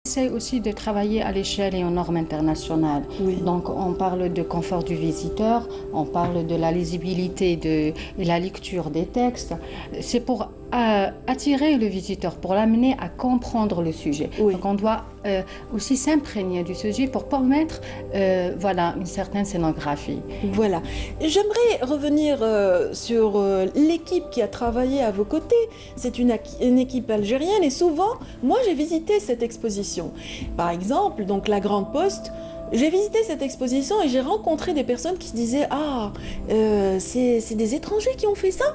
Essaye aussi de travailler à l'échelle et aux normes internationales. Oui. Donc, on parle de confort du visiteur, on parle de la lisibilité et la lecture des textes. C'est pour attirer le visiteur, pour l'amener à comprendre le sujet. Oui. Donc, on doit aussi s'imprégner du sujet pour permettre voilà, une certaine scénographie. Voilà. J'aimerais revenir sur l'équipe qui a travaillé à vos côtés. C'est une équipe algérienne et souvent, moi j'ai visité cette exposition. Par exemple, donc la Grande Poste, j'ai visité cette exposition et j'ai rencontré des personnes qui se disaient « Ah, c'est des étrangers qui ont fait ça ?»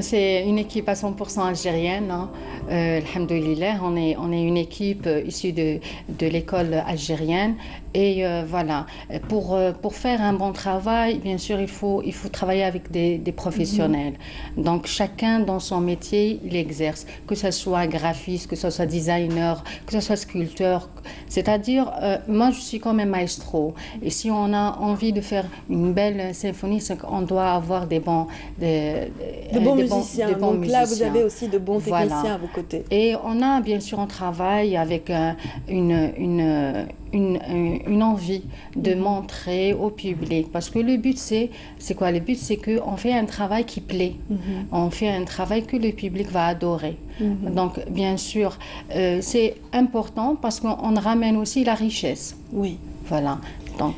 C'est une équipe à 100% algérienne, hein. Alhamdoulilah, on est une équipe issue de l'école algérienne. Et voilà, pour faire un bon travail, bien sûr, il faut travailler avec des professionnels. Donc, chacun dans son métier, il exerce, que ce soit graphiste, que ce soit designer, que ce soit sculpteur. C'est-à-dire, moi, je suis comme un maestro. Et si on a envie de faire une belle symphonie, c'est qu'on doit avoir des bons musiciens. Donc là, vous avez aussi de bons techniciens à vos côtés. Et on a, bien sûr, on travaille avec une envie de montrer au public. Parce que le but, c'est quoi? Le but, c'est qu'on fait un travail qui plaît. On fait un travail que le public va adorer. Donc, bien sûr, c'est important parce qu'on ramène aussi la richesse. Oui. Voilà.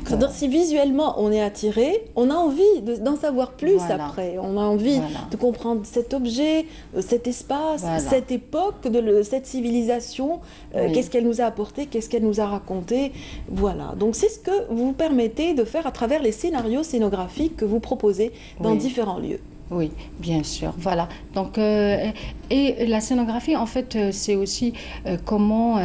C'est-à-dire si visuellement on est attiré, on a envie d'en savoir plus après. On a envie de comprendre cet objet, cet espace, cette époque, cette civilisation, qu'est-ce qu'elle nous a apporté, qu'est-ce qu'elle nous a raconté. Voilà. Donc c'est ce que vous permettez de faire à travers les scénarios scénographiques que vous proposez dans différents lieux. Oui, bien sûr. Voilà. Donc, et la scénographie, en fait, c'est aussi comment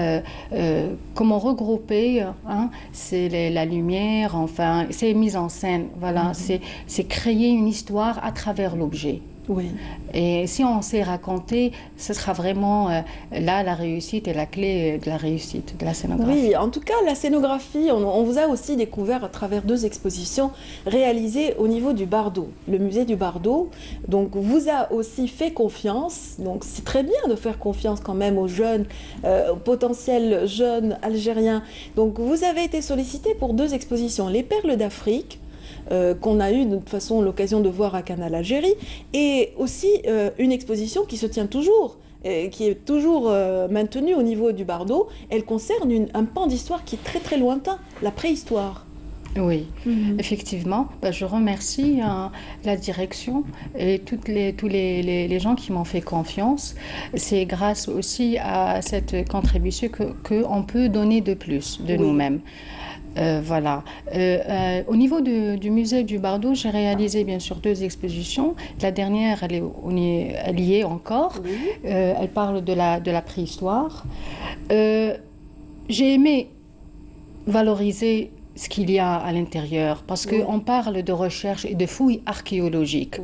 regrouper, hein, c'est la lumière, enfin, c'est mise en scène. Voilà, c'est créer une histoire à travers l'objet. Oui. Et si on sait raconter, ce sera vraiment là la réussite et la clé de la réussite de la scénographie. Oui, en tout cas, la scénographie, on vous a aussi découvert à travers 2 expositions réalisées au niveau du Bardo, le musée du Bardo. Donc, vous a aussi fait confiance. Donc, c'est très bien de faire confiance quand même aux jeunes, aux potentiels jeunes algériens. Donc, vous avez été sollicité pour 2 expositions, les Perles d'Afrique, qu'on a eu de toute façon l'occasion de voir à Canal Algérie, et aussi une exposition qui se tient toujours, qui est toujours maintenue au niveau du Bardo. Elle concerne un pan d'histoire qui est très très lointain, la préhistoire. Oui, effectivement. Je remercie la direction et tous les gens qui m'ont fait confiance. C'est grâce aussi à cette contribution qu'on peut donner de plus de nous-mêmes. Voilà. Au niveau du musée du Bardo, j'ai réalisé bien sûr 2 expositions. La dernière, elle y est encore. Elle parle de la préhistoire. J'ai aimé valoriser ce qu'il y a à l'intérieur, parce qu'on parle de recherche et de fouilles archéologiques.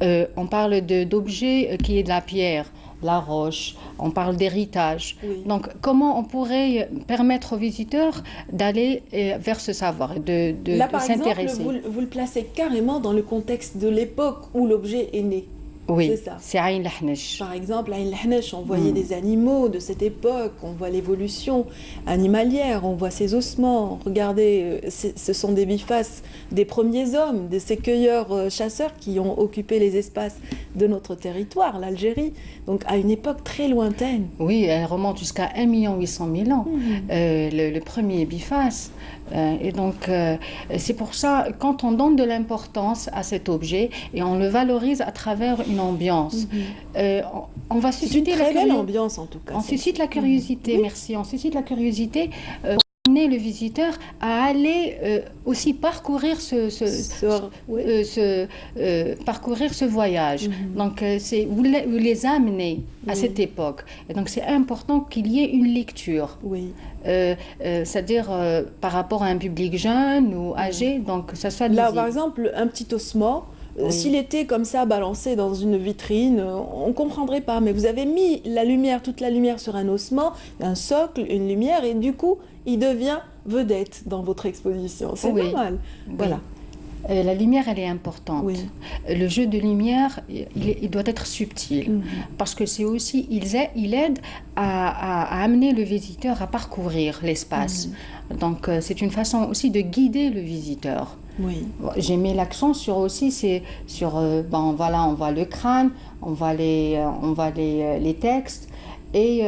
On parle d'objets qui est de la pierre, la roche, on parle d'héritage. Donc, comment on pourrait permettre aux visiteurs d'aller vers ce savoir, de s'intéresser. Là, par exemple, vous le placez carrément dans le contexte de l'époque où l'objet est né. Oui, c'est Aïn Lahnesh. Par exemple, à Aïn Lahnesh, on voyait des animaux de cette époque, on voit l'évolution animalière, on voit ses ossements. Regardez, ce sont des bifaces des premiers hommes, de ces cueilleurs-chasseurs qui ont occupé les espaces de notre territoire, l'Algérie, donc à une époque très lointaine. Oui, elle remonte jusqu'à 1 800 000 ans, le premier biface. Et donc, c'est pour ça, quand on donne de l'importance à cet objet et on le valorise à travers une ambiance, on va susciter une très belle ambiance en tout cas. On suscite la curiosité, merci. On suscite la curiosité pour amener le visiteur à aller aussi parcourir parcourir ce voyage. Donc, vous les amenez à cette époque. Et donc, c'est important qu'il y ait une lecture. C'est-à-dire par rapport à un public jeune ou âgé, donc que ça soit lisible. Là, par exemple, un petit ossement, s'il était comme ça balancé dans une vitrine, on ne comprendrait pas. Mais vous avez mis la lumière, toute la lumière sur un ossement, un socle, une lumière, et du coup, il devient vedette dans votre exposition. C'est pas mal. Voilà. La lumière, elle est importante. Oui. Le jeu de lumière, il doit être subtil. Parce que c'est aussi, il aide à amener le visiteur à parcourir l'espace. Donc, c'est une façon aussi de guider le visiteur. Oui. J'ai mis l'accent sur aussi, c'est sur, ben voilà, on voit le crâne, on voit les textes. Et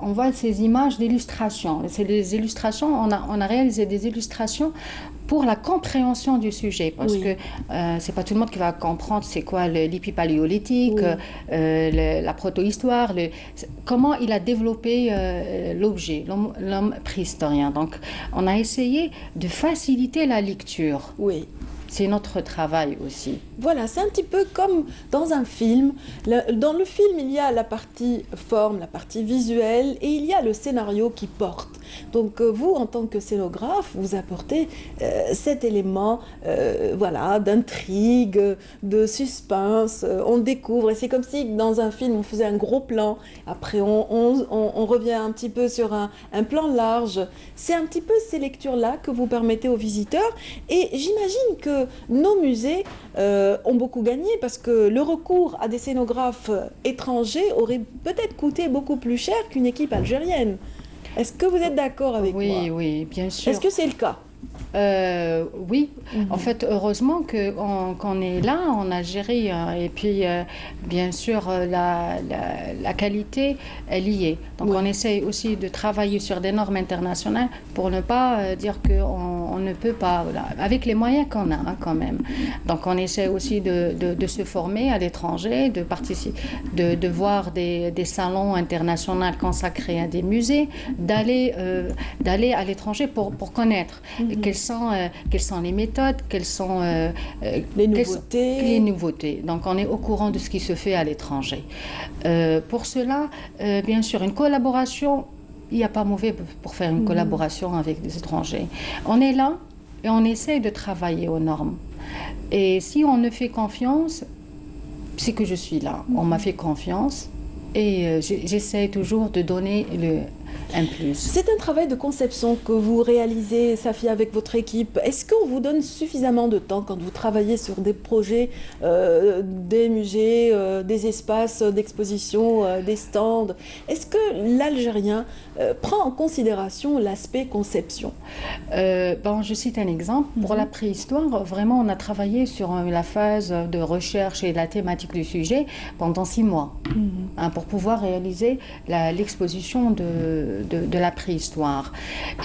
on voit ces images d'illustration. C'est des illustrations, on a réalisé des illustrations pour la compréhension du sujet. Parce que c'est pas tout le monde qui va comprendre c'est quoi l'hypipaléolithique, la protohistoire, comment il a développé l'objet, l'homme préhistorien. Donc on a essayé de faciliter la lecture. Oui. C'est notre travail aussi. Voilà, c'est un petit peu comme dans un film. Dans le film, il y a la partie forme, la partie visuelle, et il y a le scénario qui porte. Donc vous, en tant que scénographe, vous apportez cet élément voilà, d'intrigue, de suspense. On découvre, et c'est comme si dans un film, on faisait un gros plan, après on revient un petit peu sur un plan large. C'est un petit peu ces lectures-là que vous permettez aux visiteurs, et j'imagine que nos musées ont beaucoup gagné parce que le recours à des scénographes étrangers aurait peut-être coûté beaucoup plus cher qu'une équipe algérienne. Est-ce que vous êtes d'accord avec moi? Oui, oui, bien sûr. Est-ce que c'est le cas? Oui, en fait, heureusement qu'on est là en Algérie, hein, et puis bien sûr la qualité, elle y est. Donc on essaye aussi de travailler sur des normes internationales pour ne pas dire qu'on ne peut pas, voilà, avec les moyens qu'on a, hein, quand même. Donc on essaie aussi de se former à l'étranger, de participer, de voir des salons internationaux consacrés à des musées, d'aller à l'étranger pour connaître quelles sont les méthodes, quelles sont les nouveautés. Donc on est au courant de ce qui se fait à l'étranger. Pour cela, bien sûr, une collaboration, il n'y a pas mauvais pour faire une collaboration avec des étrangers. On est là et on essaye de travailler aux normes. Et si on ne fait confiance, c'est que je suis là. On m'a fait confiance et j'essaie toujours de donner un plus. C'est un travail de conception que vous réalisez, Safia, avec votre équipe. Est-ce qu'on vous donne suffisamment de temps quand vous travaillez sur des projets, des musées, des espaces d'exposition, des stands? Est-ce que l'Algérien prend en considération l'aspect conception? Je cite un exemple. Pour la préhistoire, vraiment, on a travaillé sur la phase de recherche et la thématique du sujet pendant 6 mois, hein, pour pouvoir réaliser l'exposition de la préhistoire.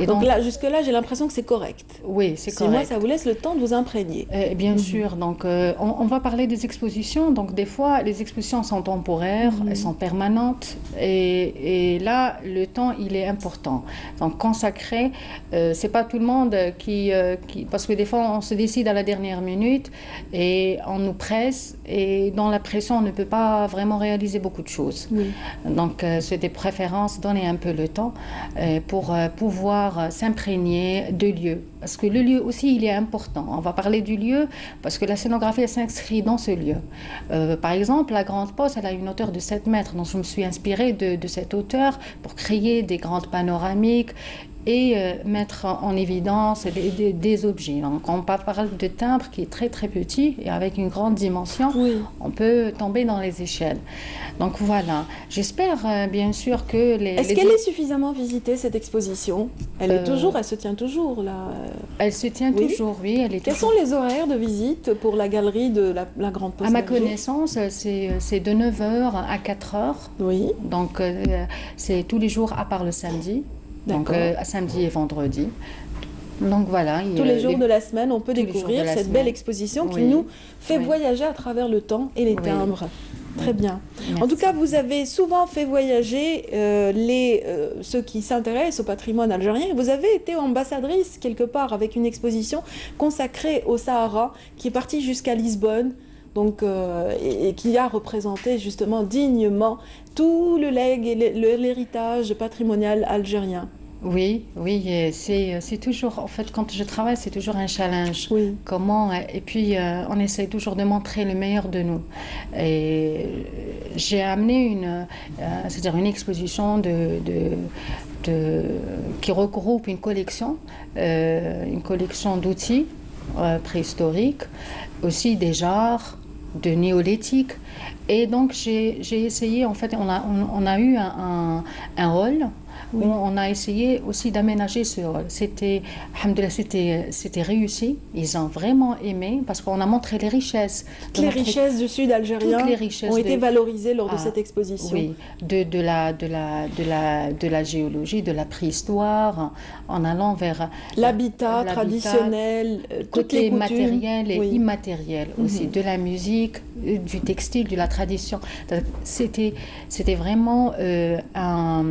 Et donc là, jusque-là, j'ai l'impression que c'est correct. Oui, c'est correct. 6 mois, ça vous laisse le temps de vous imprégner. Bien sûr. Donc, on va parler des expositions. Donc, des fois, les expositions sont temporaires, elles sont permanentes. Et là, le temps, il est important. Donc, consacré, c'est pas tout le monde qui... Parce que des fois, on se décide à la dernière minute et on nous presse. Et dans la pression, on ne peut pas vraiment réaliser beaucoup de choses. Donc, c'est des préférences, donner un peu le temps pour pouvoir s'imprégner de lieux. Parce que le lieu aussi, il est important. On va parler du lieu parce que la scénographie, elle s'inscrit dans ce lieu. Par exemple, la Grande Poste, elle a une hauteur de 7 mètres. Donc, je me suis inspirée de cette hauteur pour créer des grandes panoramiques et mettre en évidence des objets. Donc, on parle de timbre qui est très très petit et avec une grande dimension, on peut tomber dans les échelles. Donc voilà, j'espère bien sûr que Est-ce qu'elle est suffisamment visitée, cette exposition? Elle se tient toujours là? Elle se tient toujours, oui. Quels sont les horaires de visite pour la galerie de la Grande Poste? À ma connaissance, c'est de 9h à 4h. Oui. Donc c'est tous les jours à part le samedi. Donc samedi et vendredi. Donc voilà. Tous les jours de la semaine, on peut découvrir cette belle exposition qui nous fait voyager à travers le temps et les timbres. Très bien. Merci. En tout cas, vous avez souvent fait voyager ceux qui s'intéressent au patrimoine algérien. Vous avez été ambassadrice quelque part avec une exposition consacrée au Sahara qui est partie jusqu'à Lisbonne. Donc, et qui a représenté justement dignement tout le legs et l'héritage patrimonial algérien. Oui, c'est toujours, en fait, quand je travaille, c'est toujours un challenge. Comment, et puis, on essaie toujours de montrer le meilleur de nous. Et j'ai amené c'est-à-dire une exposition qui regroupe une collection d'outils préhistoriques, aussi des genres de néolithique. Et donc j'ai essayé, en fait, on a eu un rôle où on a essayé aussi d'aménager ce rôle. Alhamdoulilah, c'était réussi. Ils ont vraiment aimé parce qu'on a montré les richesses. Les richesses du sud algérien ont été valorisées lors de cette exposition. Oui, de la géologie, de la préhistoire, en allant vers l'habitat traditionnel, toutes les coutumes. Matériel et immatériel aussi, de la musique, du textile, de la tradition. C'était vraiment un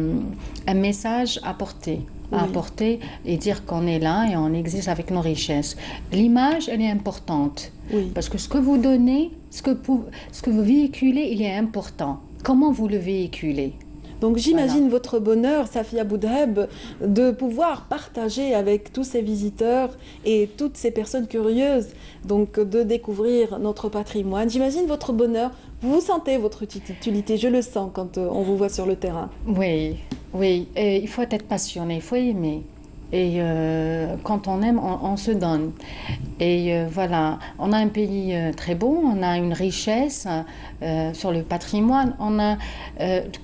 message à porter. À apporter et dire qu'on est là et on existe avec nos richesses. L'image, elle est importante. Parce que ce que vous donnez, ce que vous véhiculez, il est important. Comment vous le véhiculez? Donc j'imagine votre bonheur, Safia Boudheb, de pouvoir partager avec tous ces visiteurs et toutes ces personnes curieuses, donc de découvrir notre patrimoine. J'imagine votre bonheur. Vous sentez votre utilité, je le sens quand on vous voit sur le terrain. Oui, oui. Et il faut être passionné, il faut aimer. Et quand on aime, on se donne. Et voilà, on a un pays très beau, on a une richesse sur le patrimoine. On a,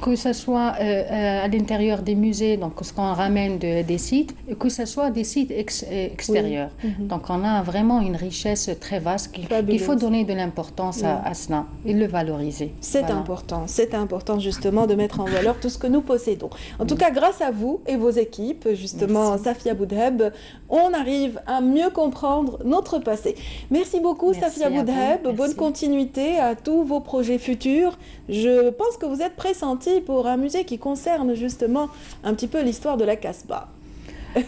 que ce soit à l'intérieur des musées, donc ce qu'on ramène des sites, et que ce soit des sites extérieurs. Donc on a vraiment une richesse très vaste qu'il faut donner de l'importance à cela et le valoriser. C'est important justement de mettre en valeur tout ce que nous possédons. En tout cas, grâce à vous et vos équipes, justement, Safia Boudheb, on arrive à mieux comprendre notre passé. Merci beaucoup, Safia Boudheb. Bonne continuité à tous vos projets futurs. Je pense que vous êtes pressentie pour un musée qui concerne justement un petit peu l'histoire de la Casbah.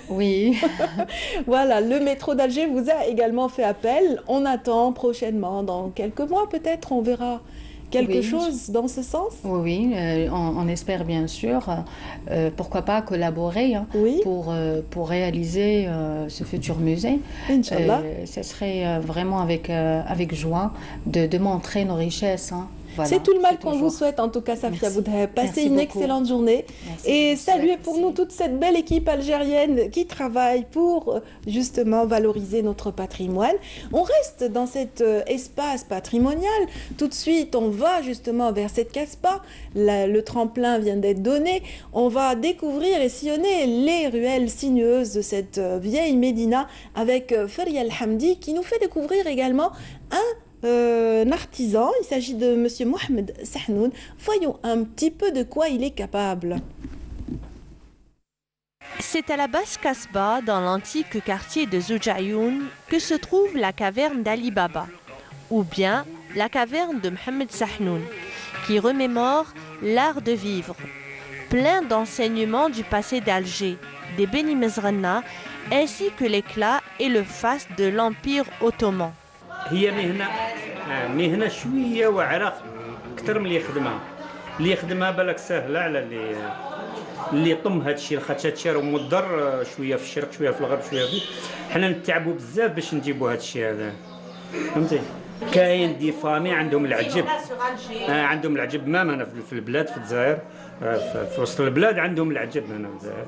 Oui. Voilà, le métro d'Alger vous a également fait appel. On attend prochainement, dans quelques mois peut-être, on verra quelque chose dans ce sens. Oui, on espère bien sûr, pourquoi pas collaborer pour réaliser ce futur musée. Inch'Allah. Ce serait vraiment avec joie de montrer nos richesses. Voilà, c'est tout le mal qu'on vous souhaite, en tout cas, Safia Boudheb. Passez une excellente journée. Et saluez pour nous toute cette belle équipe algérienne qui travaille pour justement valoriser notre patrimoine. On reste dans cet espace patrimonial. Tout de suite, on va justement vers cette Casbah. Le tremplin vient d'être donné. On va découvrir et sillonner les ruelles sinueuses de cette vieille Médina avec Faria El Hamdi qui nous fait découvrir également un artisan. Il s'agit de monsieur Mohamed Sahnoun. Voyons un petit peu de quoi il est capable. C'est à la basse Casbah, dans l'antique quartier de Zoujayoun, que se trouve la caverne d'Ali Baba, ou bien la caverne de Mohamed Sahnoun, qui remémore l'art de vivre, plein d'enseignements du passé d'Alger, des Beni Mezrana, ainsi que l'éclat et le faste de l'Empire ottoman. هي مهنة شوية وعرة أكثر من اللي يخدمها بالك سهلة على اللي يطم هذا الشيء خاطر هذا الشيء راه مضر شوية في الشرق شوية في الغرب شوية في حنا نتعبوا بزاف باش نجيبوا هذا الشيء هذا فهمتي. كاين دي فامي عندهم العجب عندهم العجب مام هنا في البلاد في الجزائر في وسط البلاد عندهم العجب هنا في الجزائر.